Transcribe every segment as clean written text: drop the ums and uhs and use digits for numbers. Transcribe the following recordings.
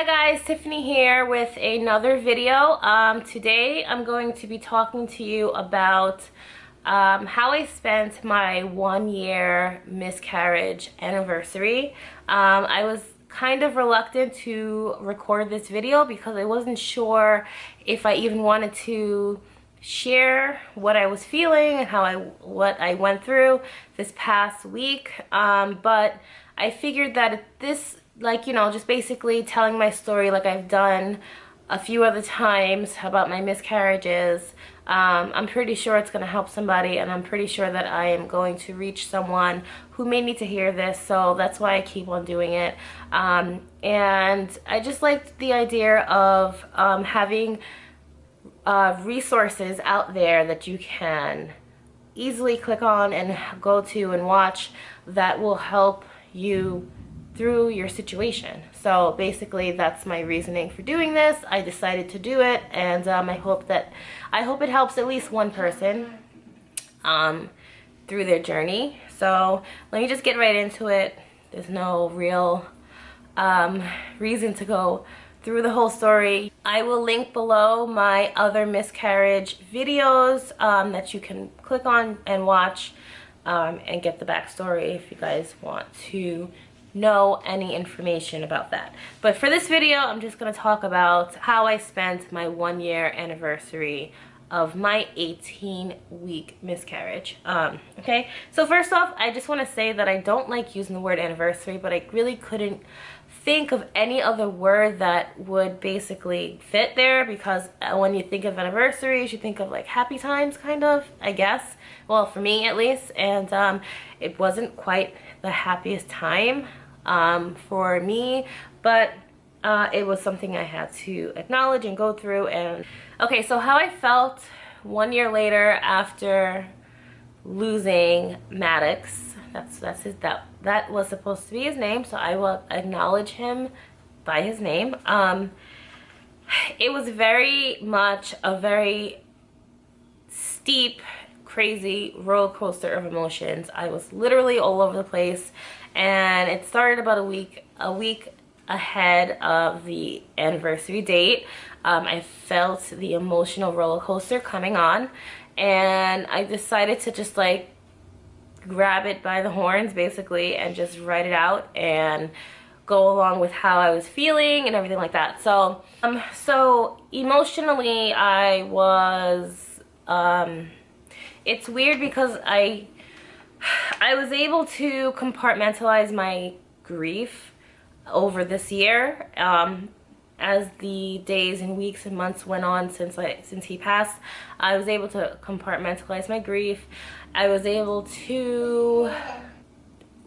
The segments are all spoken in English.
Hi guys, Tiffany here with another video. Today I'm going to be talking to you about how I spent my 1-year miscarriage anniversary. I was kind of reluctant to record this video because I wasn't sure if I even wanted to share what I was feeling and what I went through this past week. But I figured that this, just basically telling my story like I've done a few other times about my miscarriages, I'm pretty sure it's going to help somebody, and I'm pretty sure that I am going to reach someone who may need to hear this, so that's why I keep on doing it. And I just liked the idea of having resources out there that you can easily click on and go to and watch that will help you through your situation. So basically that's my reasoning for doing this. I decided to do it, and I hope it helps at least one person through their journey. So let me just get right into it. There's no real reason to go through the whole story. I will link below my other miscarriage videos that you can click on and watch and get the backstory if you guys want to know any information about that. But for this video, I'm just going to talk about how I spent my 1-year anniversary of my 18-week miscarriage. Okay, so first off, I just want to say that I don't like using the word anniversary, but I really couldn't think of any other word that would basically fit there, because when you think of anniversaries, you think of like happy times, kind of, I guess. Well, for me at least. And it wasn't quite the happiest time for me, but it was something I had to acknowledge and go through. And okay, so how I felt 1 year later after losing Maddox. That was supposed to be his name, so I will acknowledge him by his name. It was very much a very steep, crazy roller coaster of emotions. I was literally all over the place, and it started about a week ahead of the anniversary date. I felt the emotional roller coaster coming on, and I decided to just like grab it by the horns basically and just write it out and go along with how I was feeling and everything like that. So so emotionally I was it's weird because I was able to compartmentalize my grief over this year. As the days and weeks and months went on since he passed, I was able to compartmentalize my grief. I was able to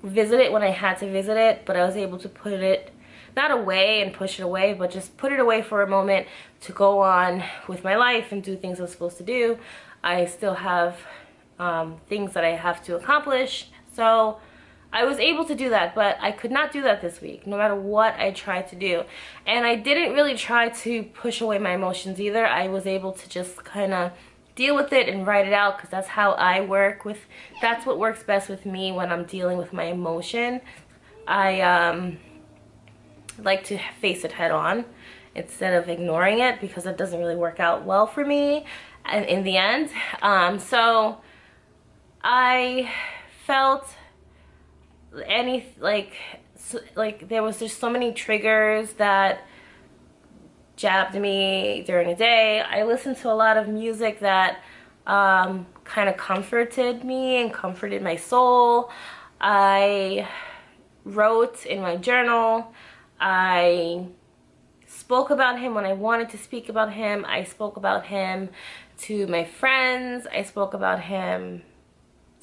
visit it when I had to visit it, but I was able to put it not away and push it away, but just put it away for a moment to go on with my life and do things I was supposed to do. I still have things that I have to accomplish, so I was able to do that, but I could not do that this week, no matter what I tried to do. And I didn't really try to push away my emotions either. I was able to just kind of deal with it and write it out, because that's how I work with, that's what works best with me when I'm dealing with my emotion. I like to face it head on instead of ignoring it, because it doesn't really work out well for me in the end. So I felt there was just so many triggers that jabbed me during the day. I listened to a lot of music that kind of comforted me and comforted my soul. I wrote in my journal. I spoke about him when I wanted to speak about him. I spoke about him to my friends. I spoke about him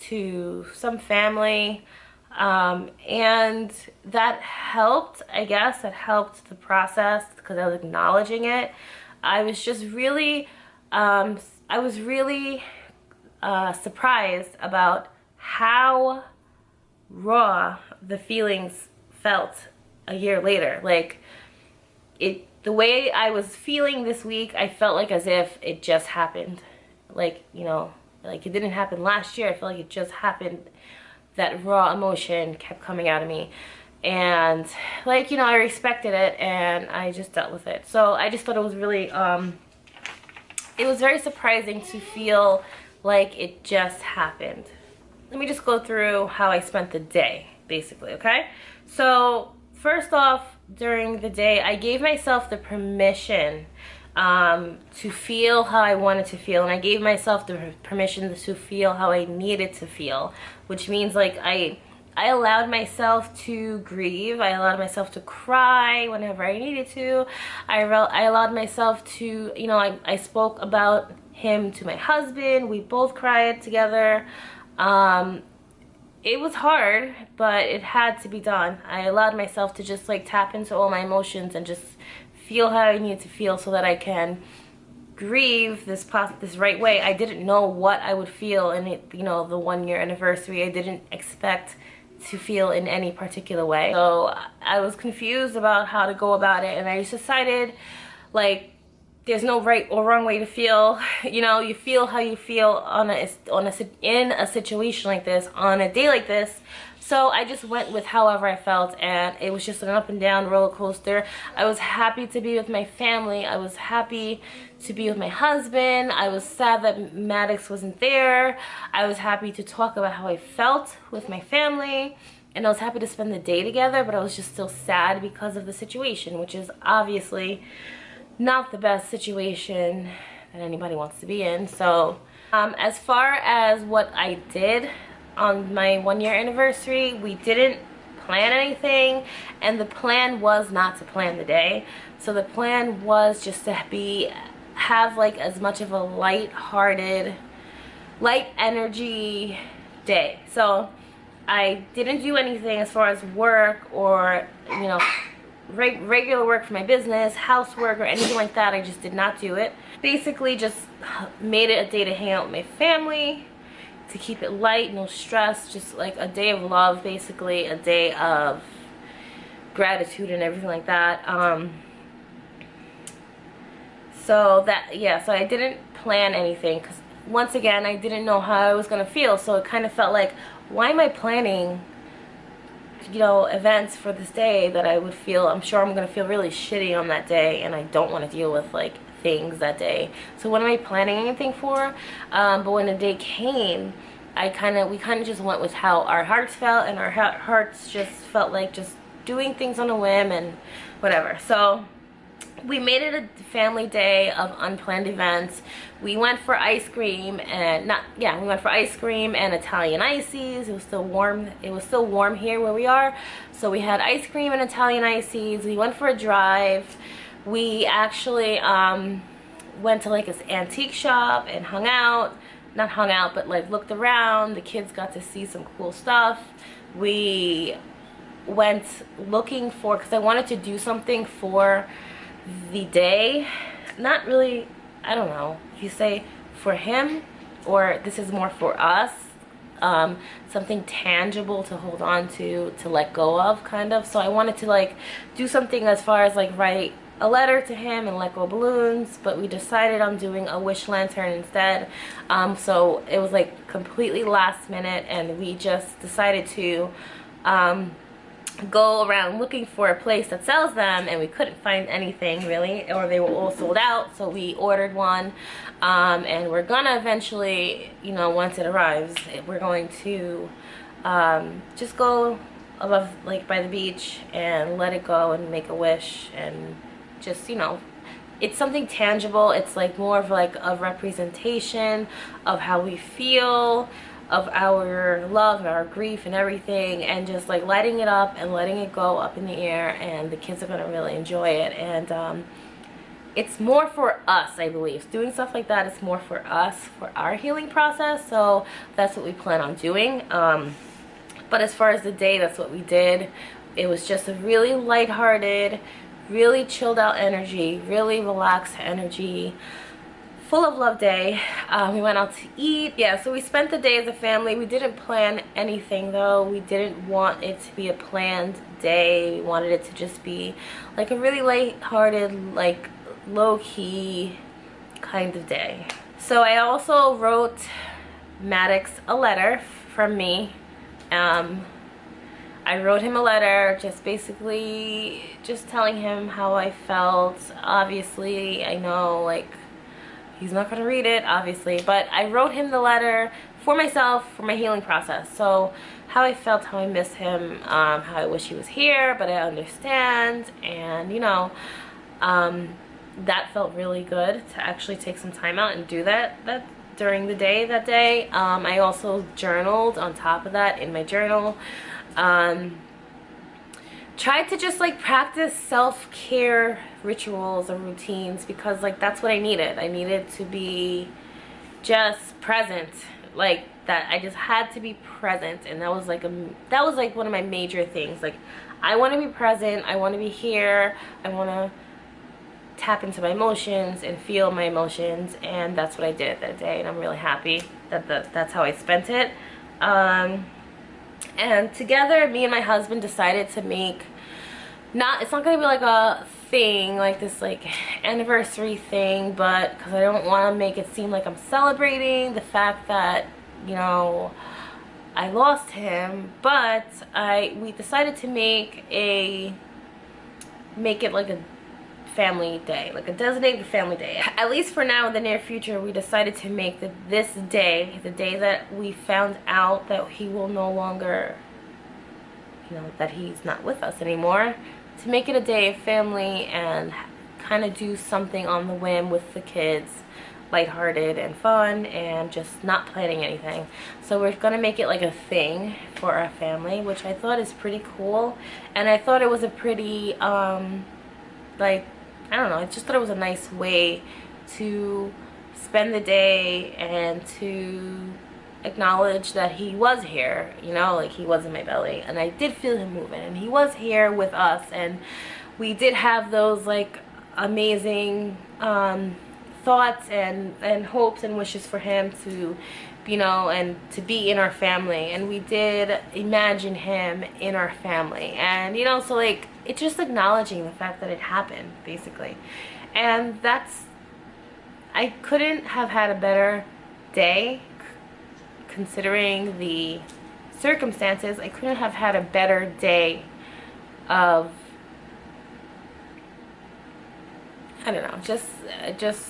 to some family. And that helped, I guess. That helped the process because I was acknowledging it. I was just really, surprised about how raw the feelings felt a year later. Like, the way I was feeling this week, I felt like as if it just happened. Like, like it didn't happen last year. I felt like it just happened. That raw emotion kept coming out of me. and like, you know, I respected it and I just dealt with it. So I just thought it was really it was very surprising to feel like it just happened. Let me just go through how I spent the day, basically, okay? So first off, during the day, I gave myself the permission to feel how I wanted to feel, and I gave myself the permission to feel how I needed to feel, which means like I allowed myself to grieve. I allowed myself to cry whenever I needed to. I allowed myself to, you know, I spoke about him to my husband. We both cried together. It was hard, but it had to be done. I allowed myself to just like tap into all my emotions and just feel how I need to feel so that I can grieve this right way. I didn't know what I would feel in it, you know, the 1-year anniversary. I didn't expect to feel in any particular way. So I was confused about how to go about it, and I just decided, like, there's no right or wrong way to feel. You know, you feel how you feel in a situation like this, on a day like this. So I just went with however I felt, and it was just an up and down roller coaster. I was happy to be with my family. I was happy to be with my husband. I was sad that Maddox wasn't there. I was happy to talk about how I felt with my family, and I was happy to spend the day together, but I was just still sad because of the situation, which is obviously not the best situation that anybody wants to be in. So as far as what I did on my 1-year anniversary, we didn't plan anything, and the plan was not to plan the day. So the plan was just to have like as much of a light energy day. So I didn't do anything as far as work or, you know, regular work for my business, housework, or anything like that. I just did not do it. Basically just made it a day to hang out with my family, to keep it light, no stress, just like a day of love, basically a day of gratitude and everything like that. So I didn't plan anything because, once again, I didn't know how I was gonna feel. So it kind of felt like, why am I planning, you know, events for this day that I would feel, I'm sure I'm gonna feel really shitty on that day, and I don't want to deal with like things that day. So what am I planning anything for? But when the day came, we kind of just went with how our hearts felt, and our hearts just felt like just doing things on a whim and whatever. So we made it a family day of unplanned events. We went for ice cream and we went for ice cream and Italian ices. It was still warm. It was still warm here where we are. So we had ice cream and Italian ices. We went for a drive. We actually went to like this antique shop and hung out. Not hung out, but like looked around. The kids got to see some cool stuff. We went looking for, because I wanted to do something for the day. Not really, I don't know if you say for him or this is more for us. Something tangible to hold on to let go of, kind of. So I wanted to like do something as far as like write a letter to him and let go balloons, but we decided on doing a wish lantern instead. So it was like completely last minute, and we just decided to go around looking for a place that sells them, and we couldn't find anything really, or they were all sold out. So we ordered one, and we're gonna eventually, you know, once it arrives, we're going to just go above, like by the beach, and let it go and make a wish, and just, you know, it's something tangible. It's like more of like a representation of how we feel, of our love and our grief and everything, and just like lighting it up and letting it go up in the air, and the kids are gonna really enjoy it. And it's more for us, I believe. Doing stuff like that is more for us, for our healing process. So that's what we plan on doing. But as far as the day, that's what we did. It was just a really lighthearted, really chilled out energy, really relaxed energy, full of love day. We went out to eat. Yeah, so we spent the day as a family. We didn't plan anything though. We didn't want it to be a planned day. We wanted it to just be like a really lighthearted, like low-key kind of day. So I also wrote Maddox a letter from me. I I wrote him a letter, just basically just telling him how I felt. Obviously, I know, like, he's not gonna read it, obviously, but I wrote him the letter for myself, for my healing process. So how I felt, how I miss him, how I wish he was here, but I understand, and you know, that felt really good to actually take some time out and do that during the day that day. I also journaled on top of that in my journal. Tried to just like practice self-care rituals or routines, because like that's what I needed. I needed to be just present, like that. I just had to be present, and that was like one of my major things. Like, I want to be present, I want to be here, I want to tap into my emotions and feel my emotions, and that's what I did that day, and I'm really happy that that's how I spent it. And together, me and my husband decided to make, it's not gonna be like a thing, like this like anniversary thing, but because I don't want to make it seem like I'm celebrating the fact that, you know, I lost him, but we decided to make it like a family day, like a designated family day. At least for now, in the near future, we decided to make this day, the day that we found out that he will no longer, you know, that he's not with us anymore, to make it a day of family and kind of do something on the whim with the kids, lighthearted and fun, and just not planning anything. So we're gonna make it like a thing for our family, which I thought is pretty cool, and I thought it was a pretty like, I don't know, I just thought it was a nice way to spend the day and to acknowledge that he was here, you know, like he was in my belly, and I did feel him moving, and he was here with us, and we did have those like amazing thoughts and hopes and wishes for him to, you know, and to be in our family, and we did imagine him in our family, and you know, so like it's just acknowledging the fact that it happened, basically. And I couldn't have had a better day, considering the circumstances. I couldn't have had a better day of, I don't know, just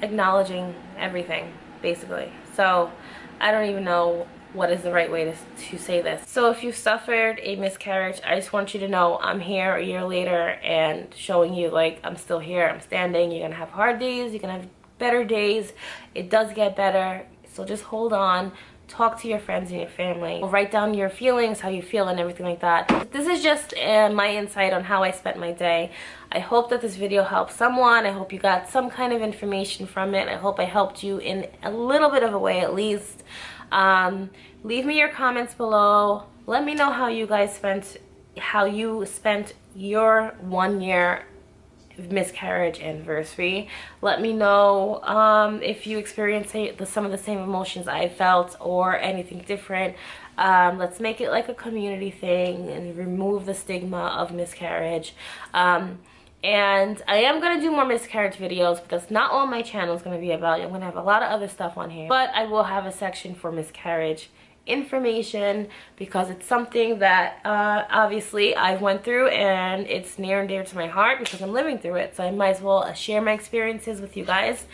acknowledging everything, basically. So I don't even know what is the right way to say this. So if you suffered a miscarriage, I just want you to know I'm here a year later and showing you like I'm still here, I'm standing. You're gonna have hard days, you're gonna have better days. It does get better, so just hold on. Talk to your friends and your family. Write down your feelings, how you feel, and everything like that. This is just my insight on how I spent my day. I hope that this video helped someone. I hope you got some kind of information from it. I hope I helped you in a little bit of a way, at least. Leave me your comments below. Let me know how you guys spent your 1 year miscarriage anniversary. Let me know if you experienced some of the same emotions I felt or anything different. Let's make it like a community thing and remove the stigma of miscarriage. And I am going to do more miscarriage videos, but that's not all my channel is going to be about. I'm going to have a lot of other stuff on here, but I will have a section for miscarriage information, because it's something that obviously I went through, and it's near and dear to my heart because I'm living through it, so I might as well share my experiences with you guys.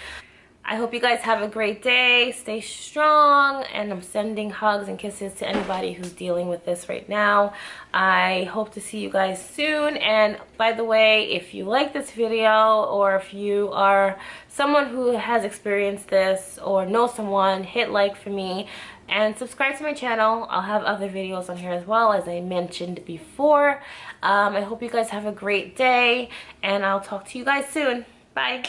I hope you guys have a great day, stay strong, and I'm sending hugs and kisses to anybody who's dealing with this right now. I hope to see you guys soon. And by the way, if you like this video, or if you are someone who has experienced this or know someone, hit like for me and subscribe to my channel. I'll have other videos on here as well, as I mentioned before. I hope you guys have a great day, and I'll talk to you guys soon. Bye.